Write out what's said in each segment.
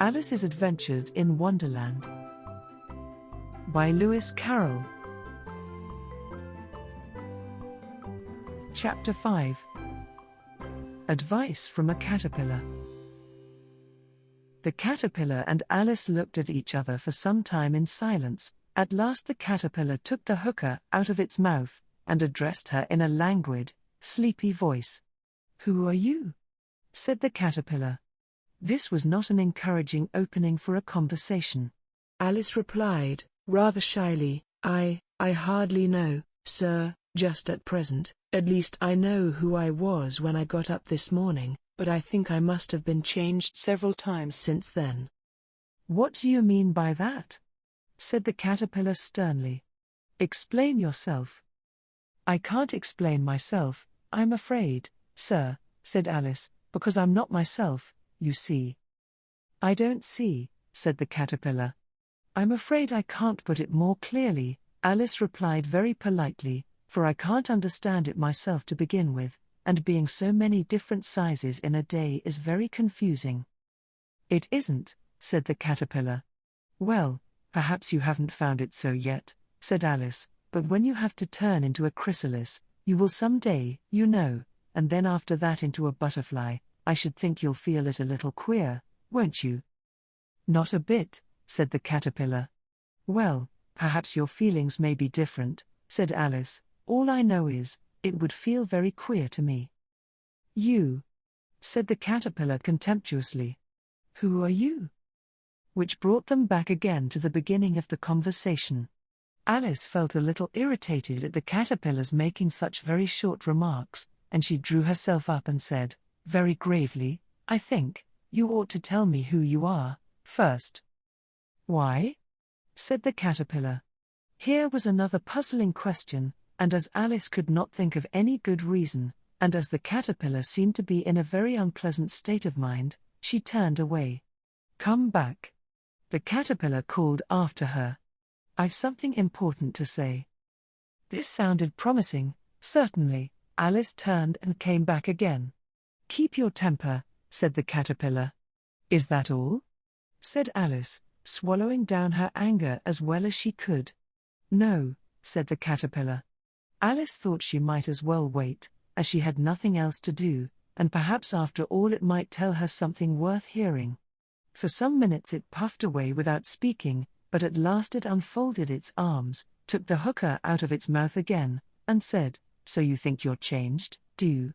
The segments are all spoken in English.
Alice's Adventures in Wonderland by Lewis Carroll. Chapter 5. Advice from a Caterpillar. The caterpillar and Alice looked at each other for some time in silence. At last the caterpillar took the hookah out of its mouth and addressed her in a languid, sleepy voice. "Who are you?" said the caterpillar. This was not an encouraging opening for a conversation. Alice replied, rather shyly, I hardly know, sir, just at present. At least I know who I was when I got up this morning, but I think I must have been changed several times since then." "What do you mean by that?" said the caterpillar sternly. "Explain yourself." "I can't explain myself, I'm afraid, sir," said Alice, "because I'm not myself, you see." "I don't see," said the caterpillar. "I'm afraid I can't put it more clearly," Alice replied very politely, "for I can't understand it myself to begin with, and being so many different sizes in a day is very confusing." "It isn't," said the caterpillar. "Well, perhaps you haven't found it so yet," said Alice, "but when you have to turn into a chrysalis, you will someday, you know, and then after that into a butterfly, I should think you'll feel it a little queer, won't you?" "Not a bit," said the caterpillar. "Well, perhaps your feelings may be different," said Alice. "All I know is, it would feel very queer to me." "You?" said the caterpillar contemptuously. "Who are you?" Which brought them back again to the beginning of the conversation. Alice felt a little irritated at the caterpillar's making such very short remarks, and she drew herself up and said, very gravely, "I think you ought to tell me who you are, first." "Why?" said the caterpillar. Here was another puzzling question, and as Alice could not think of any good reason, and as the caterpillar seemed to be in a very unpleasant state of mind, she turned away. "Come back," the caterpillar called after her. "I've something important to say." This sounded promising. Certainly, Alice turned and came back again. "Keep your temper," said the caterpillar. "Is that all?" said Alice, swallowing down her anger as well as she could. "No," said the caterpillar. Alice thought she might as well wait, as she had nothing else to do, and perhaps after all it might tell her something worth hearing. For some minutes it puffed away without speaking, but at last it unfolded its arms, took the hookah out of its mouth again, and said, "So you think you're changed, do you?"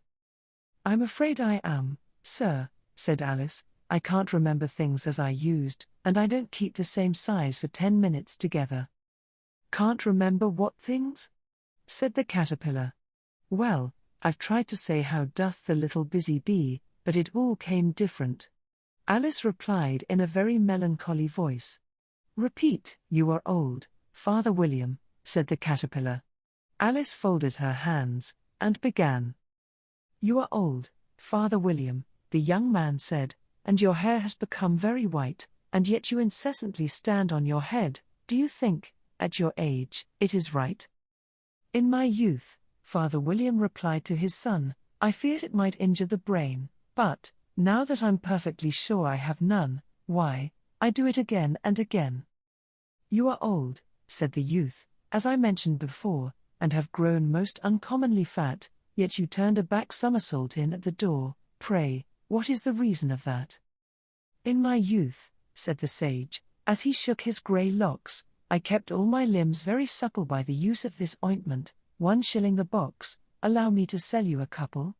"I'm afraid I am, sir," said Alice. "I can't remember things as I used, and I don't keep the same size for 10 minutes together." "Can't remember what things?" said the caterpillar. "Well, I've tried to say how doth the little busy bee, but it all came different," Alice replied in a very melancholy voice. "Repeat, you are old, Father William," said the caterpillar. Alice folded her hands, and began. "You are old, Father William," the young man said, "and your hair has become very white, and yet you incessantly stand on your head. Do you think, at your age, it is right?" "In my youth," Father William replied to his son, "I feared it might injure the brain, but, now that I'm perfectly sure I have none, why, I do it again and again." "You are old," said the youth, "as I mentioned before, and have grown most uncommonly fat, yet you turned a back somersault in at the door. Pray, what is the reason of that?" "In my youth," said the sage, as he shook his grey locks, "I kept all my limbs very supple by the use of this ointment, 1 shilling the box. Allow me to sell you a couple."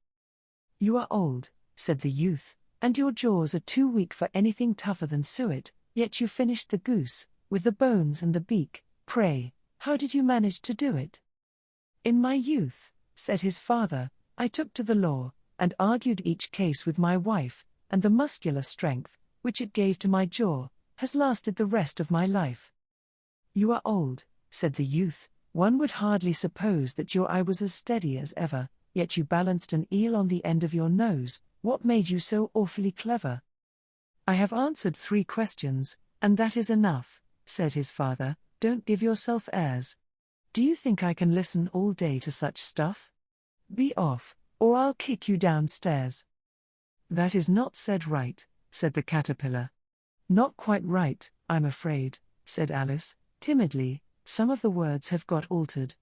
"You are old," said the youth, "and your jaws are too weak for anything tougher than suet, yet you finished the goose, with the bones and the beak. Pray, how did you manage to do it?" "In my youth," said his father, "I took to the law, and argued each case with my wife, and the muscular strength, which it gave to my jaw, has lasted the rest of my life." "You are old," said the youth, "one would hardly suppose that your eye was as steady as ever, yet you balanced an eel on the end of your nose. What made you so awfully clever?" "I have answered 3 questions, and that is enough," said his father. "Don't give yourself airs. Do you think I can listen all day to such stuff? Be off, or I'll kick you downstairs." "That is not said right," said the caterpillar. Not quite right, I'm afraid, said Alice, timidly. Some of the words have got altered.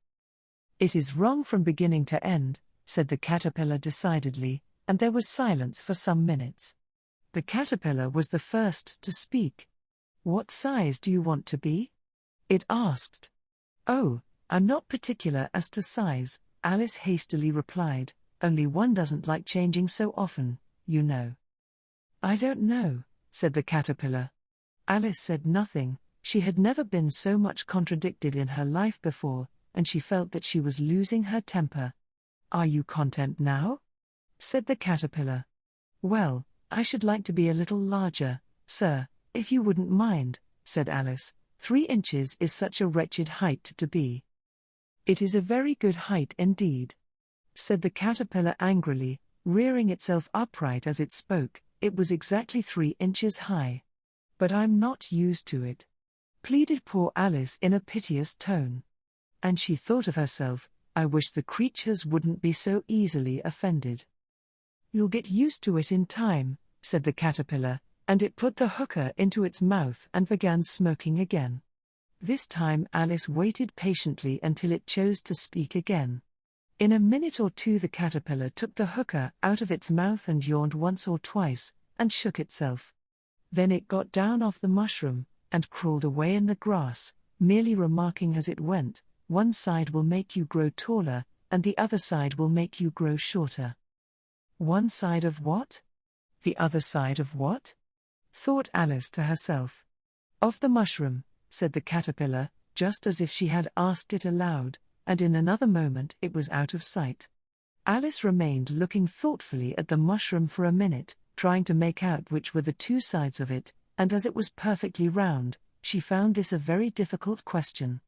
It is wrong from beginning to end, said the caterpillar decidedly, and there was silence for some minutes. The caterpillar was the first to speak. What size do you want to be? It asked. Oh, I'm not particular as to size, Alice hastily replied, only one doesn't like changing so often, you know. I don't know, said the caterpillar. Alice said nothing. She had never been so much contradicted in her life before, and she felt that she was losing her temper. Are you content now? Said the caterpillar. Well, I should like to be a little larger, sir, if you wouldn't mind, said Alice. 3 inches is such a wretched height to be. It is a very good height indeed, said the caterpillar angrily, rearing itself upright as it spoke. It was exactly 3 inches high. But I'm not used to it, pleaded poor Alice in a piteous tone. And she thought of herself, I wish the creatures wouldn't be so easily offended. You'll get used to it in time, said the caterpillar, and it put the hookah into its mouth and began smoking again. This time Alice waited patiently until it chose to speak again. In a minute or two the caterpillar took the hookah out of its mouth and yawned once or twice, and shook itself. Then it got down off the mushroom, and crawled away in the grass, merely remarking as it went, one side will make you grow taller, and the other side will make you grow shorter. One side of what? The other side of what? Thought Alice to herself. Of the mushroom, said the caterpillar, just as if she had asked it aloud, and in another moment it was out of sight. Alice remained looking thoughtfully at the mushroom for a minute, trying to make out which were the 2 sides of it, and as it was perfectly round, she found this a very difficult question.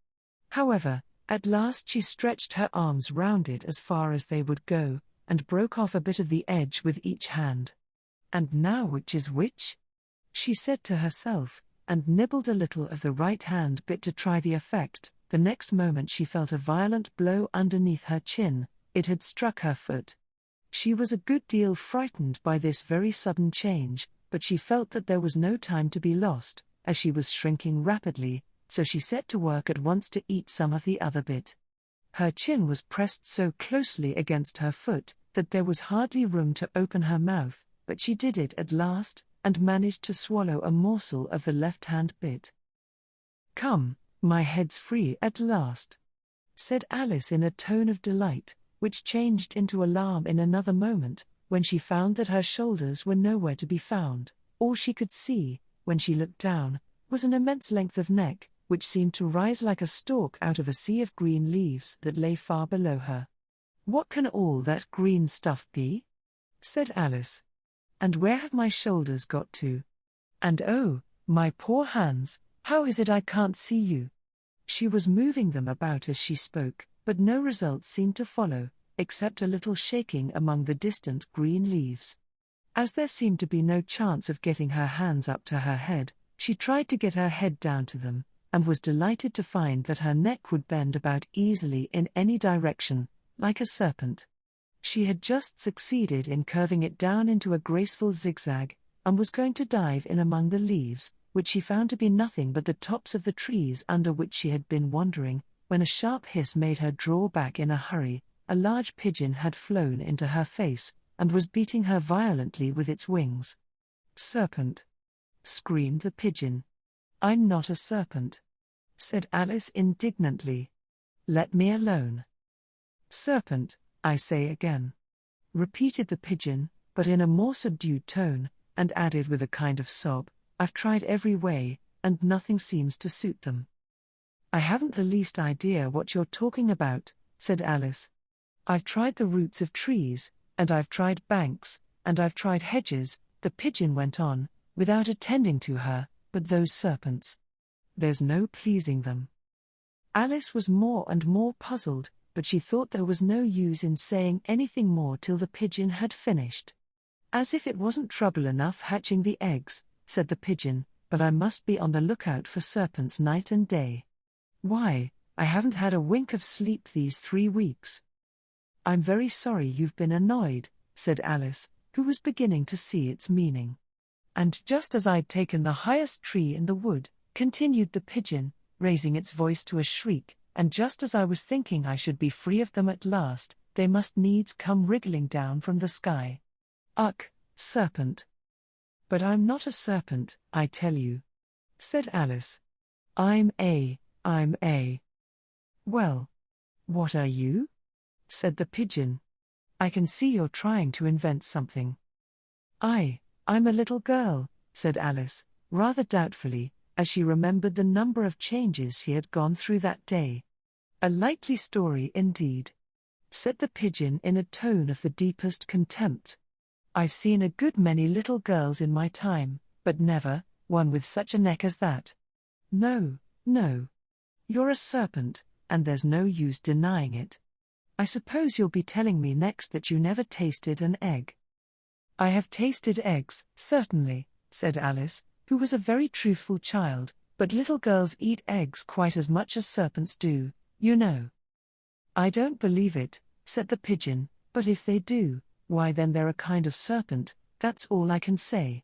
However, at last she stretched her arms round it as far as they would go, and broke off a bit of the edge with each hand. And now which is which? She said to herself, and nibbled a little of the right-hand bit to try the effect. The next moment she felt a violent blow underneath her chin. It had struck her foot. She was a good deal frightened by this very sudden change, but she felt that there was no time to be lost, as she was shrinking rapidly, so she set to work at once to eat some of the other bit. Her chin was pressed so closely against her foot that there was hardly room to open her mouth, but she did it at last, and managed to swallow a morsel of the left-hand bit. Come, my head's free at last, said Alice in a tone of delight, which changed into alarm in another moment, when she found that her shoulders were nowhere to be found. All she could see, when she looked down, was an immense length of neck, which seemed to rise like a stalk out of a sea of green leaves that lay far below her. What can all that green stuff be? Said Alice. And where have my shoulders got to? And oh, my poor hands, how is it I can't see you? She was moving them about as she spoke, but no result seemed to follow, except a little shaking among the distant green leaves. As there seemed to be no chance of getting her hands up to her head, she tried to get her head down to them, and was delighted to find that her neck would bend about easily in any direction, like a serpent. She had just succeeded in curving it down into a graceful zigzag, and was going to dive in among the leaves, which she found to be nothing but the tops of the trees under which she had been wandering, when a sharp hiss made her draw back in a hurry. A large pigeon had flown into her face, and was beating her violently with its wings. Serpent! Screamed the pigeon. I'm not a serpent, said Alice indignantly. Let me alone. Serpent, I say again, repeated the pigeon, but in a more subdued tone, and added with a kind of sob, I've tried every way, and nothing seems to suit them. I haven't the least idea what you're talking about, said Alice. I've tried the roots of trees, and I've tried banks, and I've tried hedges, the pigeon went on, without attending to her, but those serpents. There's no pleasing them. Alice was more and more puzzled, but she thought there was no use in saying anything more till the pigeon had finished. As if it wasn't trouble enough hatching the eggs, said the pigeon, but I must be on the lookout for serpents night and day. Why, I haven't had a wink of sleep these 3 weeks. I'm very sorry you've been annoyed, said Alice, who was beginning to see its meaning. And just as I'd taken the highest tree in the wood, continued the pigeon, raising its voice to a shriek, and just as I was thinking I should be free of them at last, they must needs come wriggling down from the sky. Ugh, serpent! But I'm not a serpent, I tell you, said Alice. I'm a. Well, what are you? Said the pigeon. I can see you're trying to invent something. I'm a little girl, said Alice, rather doubtfully, as she remembered the number of changes she had gone through that day. A likely story indeed, said the pigeon in a tone of the deepest contempt. I've seen a good many little girls in my time, but never one with such a neck as that. No. You're a serpent, and there's no use denying it. I suppose you'll be telling me next that you never tasted an egg. I have tasted eggs, certainly, said Alice, who was a very truthful child, but little girls eat eggs quite as much as serpents do, you know. I don't believe it, said the pigeon, but if they do, why then they're a kind of serpent, that's all I can say.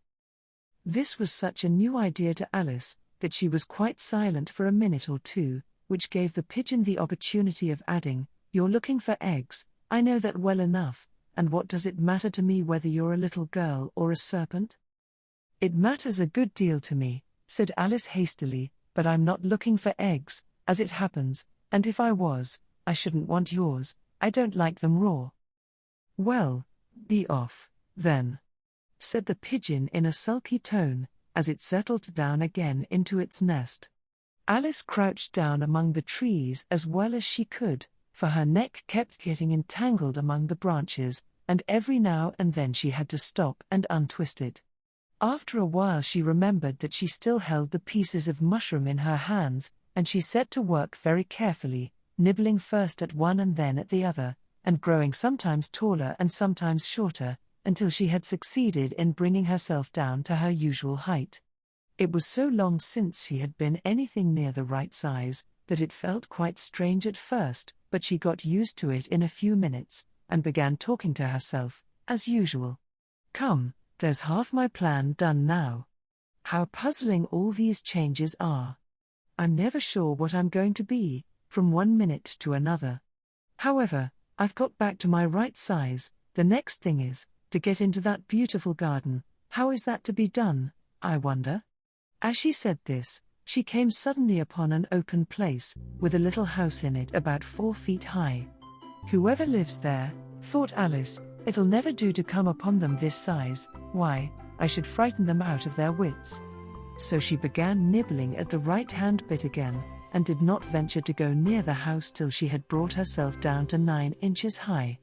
This was such a new idea to Alice, that she was quite silent for a minute or two, which gave the pigeon the opportunity of adding, You're looking for eggs, I know that well enough, and what does it matter to me whether you're a little girl or a serpent? It matters a good deal to me, said Alice hastily, but I'm not looking for eggs, as it happens, and if I was, I shouldn't want yours, I don't like them raw. Well, be off, then, said the pigeon in a sulky tone, as it settled down again into its nest. Alice crouched down among the trees as well as she could, for her neck kept getting entangled among the branches, and every now and then she had to stop and untwist it. After a while she remembered that she still held the pieces of mushroom in her hands, and she set to work very carefully, nibbling first at one and then at the other, and growing sometimes taller and sometimes shorter, until she had succeeded in bringing herself down to her usual height. It was so long since she had been anything near the right size, that it felt quite strange at first, but she got used to it in a few minutes, and began talking to herself, as usual. Come, there's half my plan done now. How puzzling all these changes are. I'm never sure what I'm going to be, from one minute to another. However, I've got back to my right size. The next thing is, to get into that beautiful garden. How is that to be done, I wonder? As she said this, she came suddenly upon an open place, with a little house in it about 4 feet high. Whoever lives there, thought Alice, it'll never do to come upon them this size, why, I should frighten them out of their wits. So she began nibbling at the right-hand bit again, and did not venture to go near the house till she had brought herself down to 9 inches high.